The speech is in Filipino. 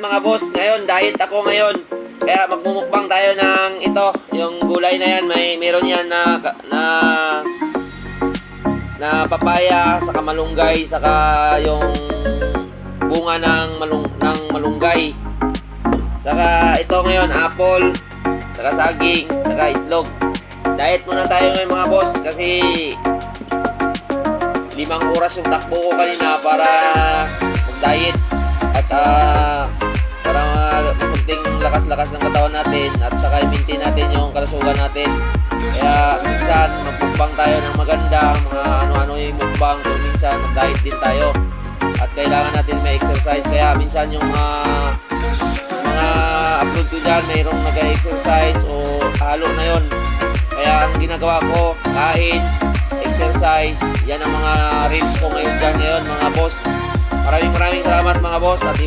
mga boss. Ngayon, diet ako ngayon. Kaya magmumukbang tayo ng ito, yung gulay na yan, meron yan na papaya, saka malunggay, saka yung bunga ng malunggay. Saka ito ngayon, apple, saka saging, saka itlog. Diet muna tayo ngayon mga boss kasi 5 oras yung takbo ko kanina para mag-diet at para kunting lakas-lakas ng katawan natin at saka i-maintain natin yung kalusugan natin. Kaya minsan magmukbang tayo ng maganda, mga ano-ano yung mukbang, kung minsan mag-diet din tayo at kailangan natin may exercise. Kaya minsan yung mga upload ko dyan, mayroong nag-exercise o halo na yon. Kaya ang ginagawa ko, kain, exercise, yan ang mga reels ko ngayon dyan ngayon mga boss. Maraming salamat mga boss at